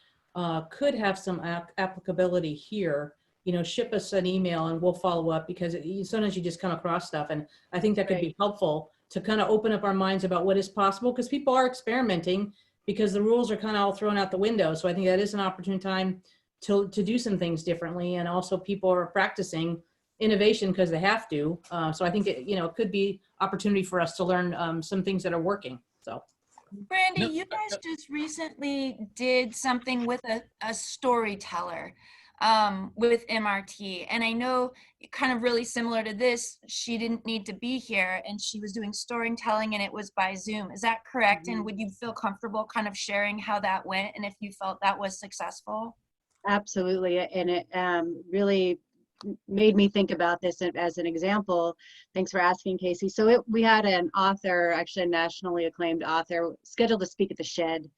could have some applicability here, ship us an email and we'll follow up, because sometimes you just come across stuff, and I think that could be helpful to kind of open up our minds about what is possible, because people are experimenting, because the rules are kind of all thrown out the window. So I think that is an opportune time to do some things differently, and also people are practicing innovation because they have to. So I think it could be opportunity for us to learn some things that are working. So. Brandy, you guys just recently did something with a storyteller with MRT. And I know kind of really similar to this, she didn't need to be here and she was doing storytelling and it was by Zoom. Is that correct? And would you feel comfortable kind of sharing how that went and if you felt that was successful? Absolutely. And it really made me think about this as an example. Thanks for asking, Casey. So we had an author, actually a nationally acclaimed author, scheduled to speak at the Shed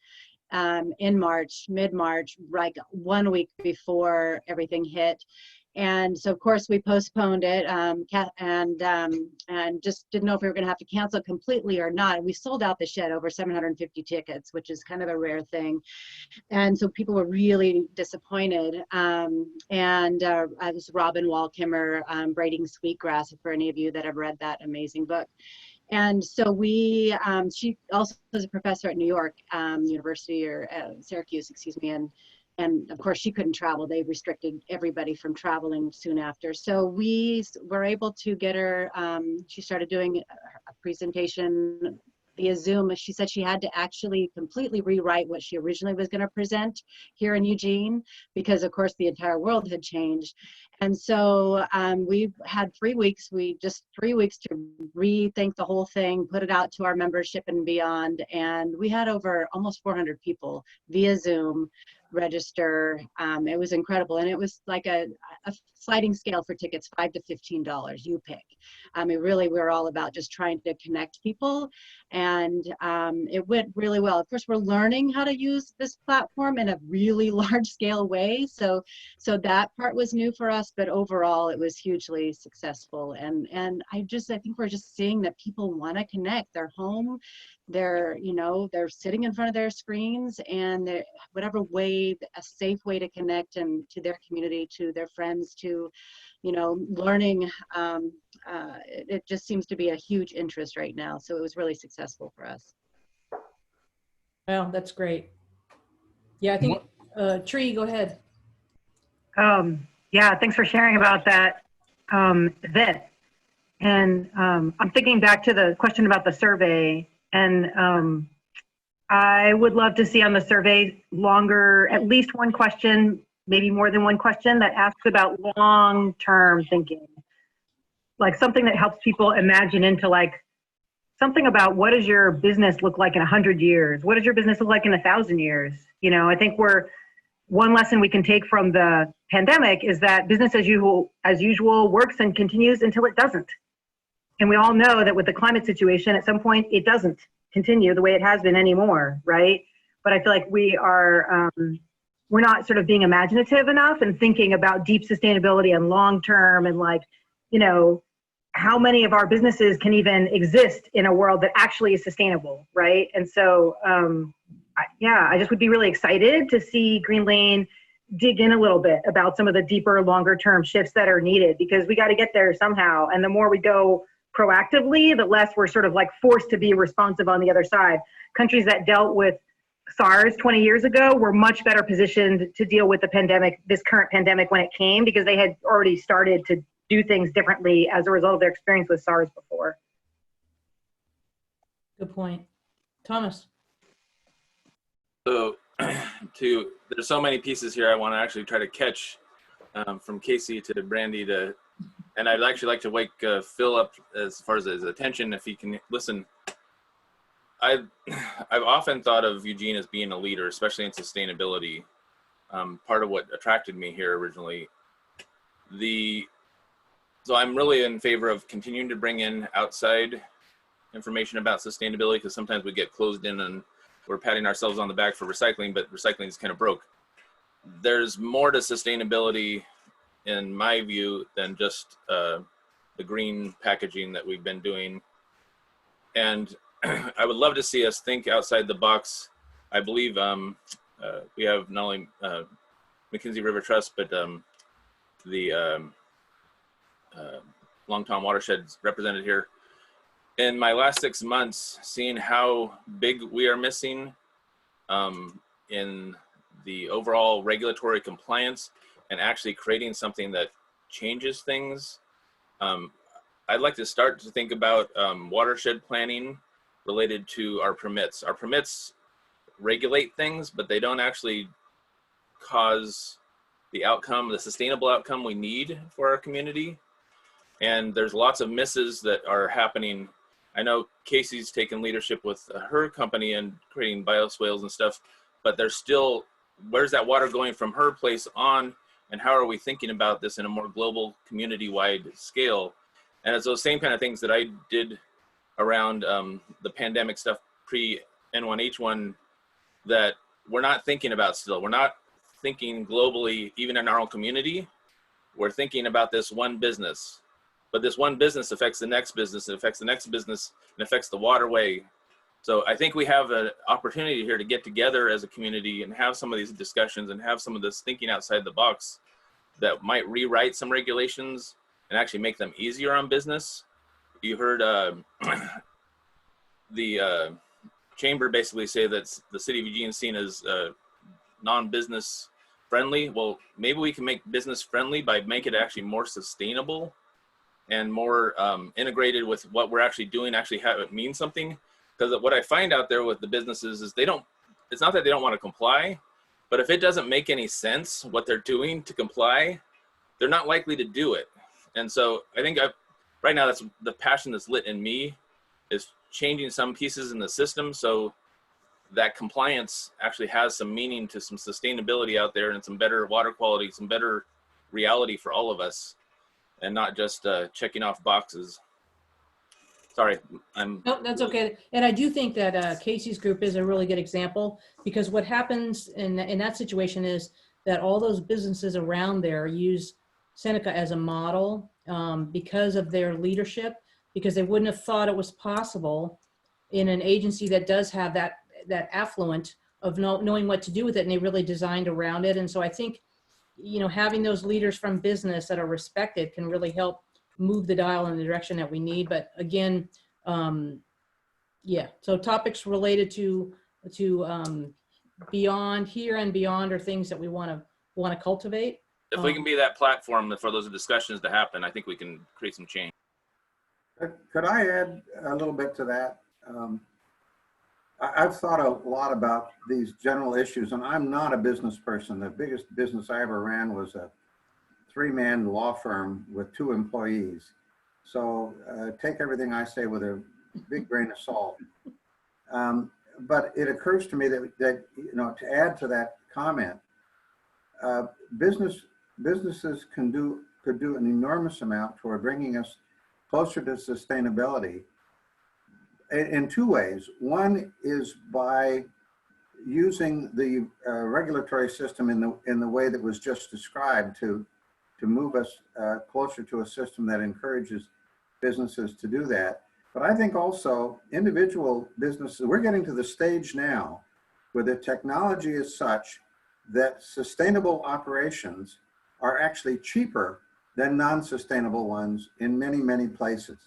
in March, mid-March, like 1 week before everything hit. And so of course we postponed it and just didn't know if we were going to have to cancel completely or not. And we sold out the Shed, over 750 tickets, which is kind of a rare thing. And so people were really disappointed. I was Robin Wallkimmer, Braiding Sweetgrass, for any of you that have read that amazing book. And so she also is a professor at New York University, or Syracuse, excuse me, and of course she couldn't travel. They restricted everybody from traveling soon after. So we were able to get her, she started doing a presentation via Zoom. She said she had to actually completely rewrite what she originally was going to present here in Eugene, because of course the entire world had changed. And so we had 3 weeks, 3 weeks to rethink the whole thing, put it out to our membership and beyond. And we had over almost 400 people via Zoom register. It was incredible. And it was like a sliding scale for tickets, $5 to $15, you pick. I mean, really, we're all about just trying to connect people. And it went really well. Of course, we're learning how to use this platform in a really large scale way. So that part was new for us, but overall it was hugely successful. And I think we're just seeing that people want to connect. They're home, they're sitting in front of their screens, and whatever way, a safe way to connect and to their community, to their friends, to learning. It just seems to be a huge interest right now. So it was really successful for us. Well, that's great. Yeah, I think, Tree, go ahead. Yeah, thanks for sharing about that event. And I'm thinking back to the question about the survey, and I would love to see on the survey longer, at least one question, maybe more than one question, that asks about long-term thinking. Like something that helps people imagine into like something about what does your business look like in 100 years? What does your business look like in 1,000 years? I think one lesson we can take from the pandemic is that business as usual works and continues until it doesn't. And we all know that with the climate situation, at some point it doesn't continue the way it has been anymore, right? But I feel like we're not sort of being imaginative enough and thinking about deep sustainability and long-term and how many of our businesses can even exist in a world that actually is sustainable, right? And so, I just would be really excited to see Greenlane dig in a little bit about some of the deeper, longer-term shifts that are needed, because we got to get there somehow. And the more we go proactively, the less we're sort of like forced to be responsive on the other side. Countries that dealt with SARS 20 years ago were much better positioned to deal with the pandemic, this current pandemic, when it came, because they had already started to do things differently as a result of their experience with SARS before. Good point. Thomas. So there's so many pieces here I want to actually try to catch, from Casey to Brandy and I'd actually like to wake Phil up as far as his attention, if he can listen. I've often thought of Eugene as being a leader, especially in sustainability. part of what attracted me here originally. So I'm really in favor of continuing to bring in outside information about sustainability, because sometimes we get closed in and we're patting ourselves on the back for recycling, but recycling is kind of broke. There's more to sustainability, in my view, than just the green packaging that we've been doing. And I would love to see us think outside the box. I believe we have not only McKinsey River Trust, but the Longtom Watershed's represented here. In my last 6 months, seeing how big we are missing in the overall regulatory compliance and actually creating something that changes things, I'd like to start to think about watershed planning related to our permits. Our permits regulate things, but they don't actually cause the outcome, the sustainable outcome we need for our community. And there's lots of misses that are happening. I know Casey's taken leadership with her company and creating bioswales and stuff, but there's still, where's that water going from her place on, and how are we thinking about this in a more global community-wide scale? And it's those same kind of things that I did around the pandemic stuff pre-N1H1 that we're not thinking about still. We're not thinking globally, even in our own community. We're thinking about this one business, but this one business affects the next business, it affects the next business, and affects the waterway. So I think we have an opportunity here to get together as a community and have some of these discussions and have some of this thinking outside the box that might rewrite some regulations and actually make them easier on business. You heard the chamber basically say that the city of Eugene is seen as non-business friendly. Well, maybe we can make business friendly by making it actually more sustainable and more integrated with what we're actually doing, actually have it mean something. Because what I find out there with the businesses is it's not that they don't want to comply, but if it doesn't make any sense what they're doing to comply, they're not likely to do it. And so I think right now that's the passion that's lit in me, is changing some pieces in the system so that compliance actually has some meaning to some sustainability out there and some better water quality, some better reality for all of us, and not just checking off boxes. Sorry, No, that's okay. And I do think that Casey's group is a really good example, because what happens in that situation is that all those businesses around there use Seneca as a model because of their leadership, because they wouldn't have thought it was possible in an agency that does have that affluent of knowing what to do with it, and they really designed around it. And so I think, having those leaders from business that are respected can really help move the dial in the direction that we need. But again, yeah, so topics related to beyond here and beyond are things that we want to cultivate. If we can be that platform for those discussions to happen, I think we can create some change. Could I add a little bit to that? I've thought a lot about these general issues, and I'm not a business person. The biggest business I ever ran was a 3-man law firm with 2 employees. So take everything I say with a big grain of salt. But it occurs to me that to add to that comment, businesses could do an enormous amount toward bringing us closer to sustainability in 2 ways. One is by using the regulatory system in the way that was just described to move us closer to a system that encourages businesses to do that. But I think also individual businesses, we're getting to the stage now where the technology is such that sustainable operations are actually cheaper than non-sustainable ones in many, many places.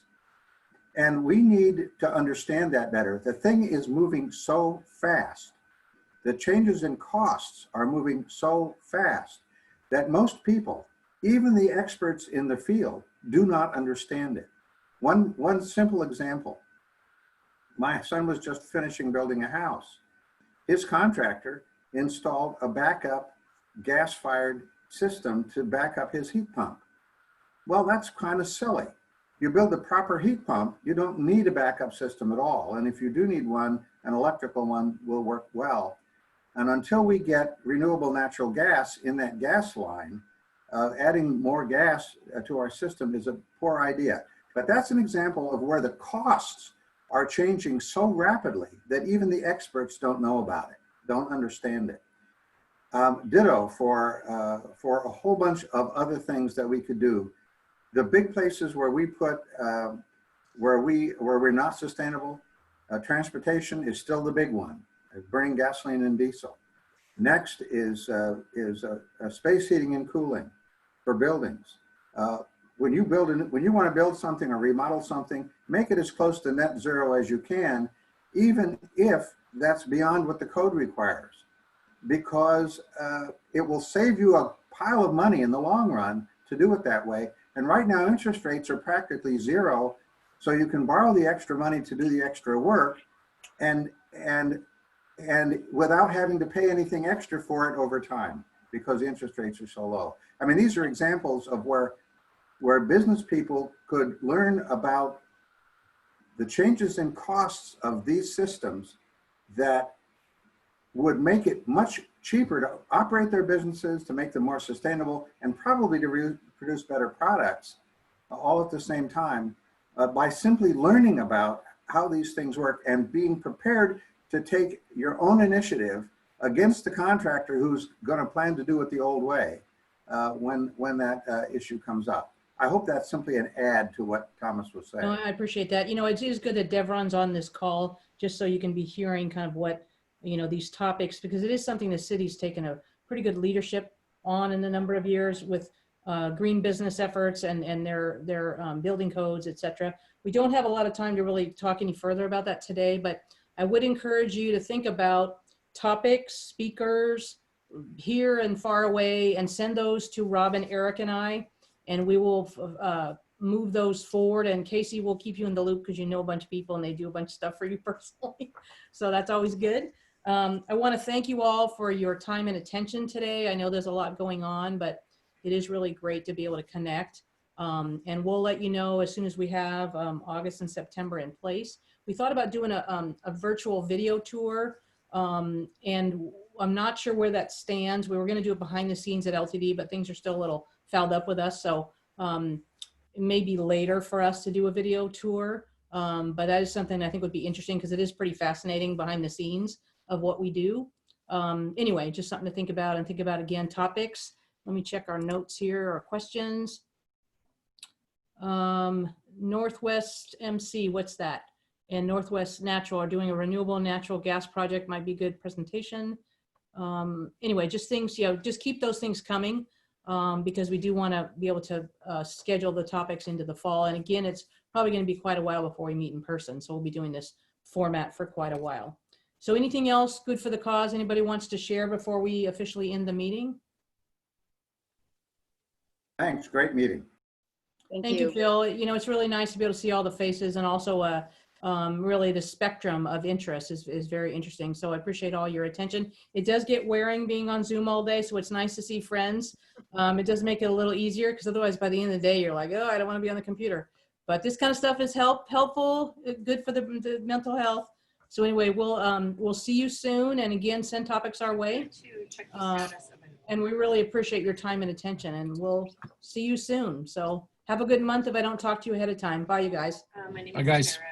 And we need to understand that better. The thing is moving so fast. The changes in costs are moving so fast that most people, even the experts in the field, do not understand it. One simple example. My son was just finishing building a house. His contractor installed a backup gas-fired system to back up his heat pump. Well, that's kind of silly. You build a proper heat pump, you don't need a backup system at all. And if you do need one, an electrical one will work well. And until we get renewable natural gas in that gas line, adding more gas to our system is a poor idea. But that's an example of where the costs are changing so rapidly that even the experts don't know about it, don't understand it. Ditto for a whole bunch of other things that we could do. The big places where we put, where we're not sustainable, transportation is still the big one, burning gasoline and diesel. Next is space heating and cooling for buildings. When you want to build something or remodel something, make it as close to net zero as you can, even if that's beyond what the code requires, because it will save you a pile of money in the long run to do it that way. And right now, interest rates are practically zero, so you can borrow the extra money to do the extra work, and without having to pay anything extra for it over time, because the interest rates are so low. I mean, these are examples of where business people could learn about the changes in costs of these systems that would make it much cheaper to operate their businesses, to make them more sustainable, and probably to produce better products all at the same time, by simply learning about how these things work and being prepared to take your own initiative against the contractor who's going to plan to do it the old way when that issue comes up. I hope that's simply an add to what Thomas was saying. No, I appreciate that. You know, it is good that Devron's on this call, just so you can be hearing kind of what, you know, these topics, because it is something the city's taken a pretty good leadership on in a number of years with green business efforts and their building codes, et cetera. We don't have a lot of time to really talk any further about that today, but I would encourage you to think about topics, speakers here and far away, and send those to Robin, Eric, and I, and we will move those forward. And Casey will keep you in the loop because you know a bunch of people and they do a bunch of stuff for you personally. So that's always good. I want to thank you all for your time and attention today. I know there's a lot going on, but it is really great to be able to connect. And we'll let you know as soon as we have August and September in place. We thought about doing a virtual video tour, and I'm not sure where that stands. We were going to do it behind the scenes at LTD, but things are still a little fouled up with us. So it may be later for us to do a video tour, but that is something I think would be interesting because it is pretty fascinating behind the scenes of what we do. Anyway, just something to think about, and think about again topics. Let me check our notes here or questions. Northwest MC, what's that? And Northwest Natural are doing a renewable natural gas project, might be good presentation. Anyway, just things, you know, just keep those things coming because we do want to be able to schedule the topics into the fall. And again, it's probably going to be quite a while before we meet in person. So we'll be doing this format for quite a while. So anything else good for the cause anybody wants to share before we officially end the meeting? Thanks, great meeting. Thank you, Phil. You know, it's really nice to be able to see all the faces, and also really the spectrum of interest is very interesting. So I appreciate all your attention. It does get wearing being on Zoom all day, so it's nice to see friends. It does make it a little easier because otherwise by the end of the day, you're like, oh, I don't want to be on the computer. But this kind of stuff is helpful, good for the mental health. So anyway, we'll see you soon. And again, send topics our way. And we really appreciate your time and attention, and we'll see you soon. So have a good month if I don't talk to you ahead of time. Bye, you guys. My name is Sarah.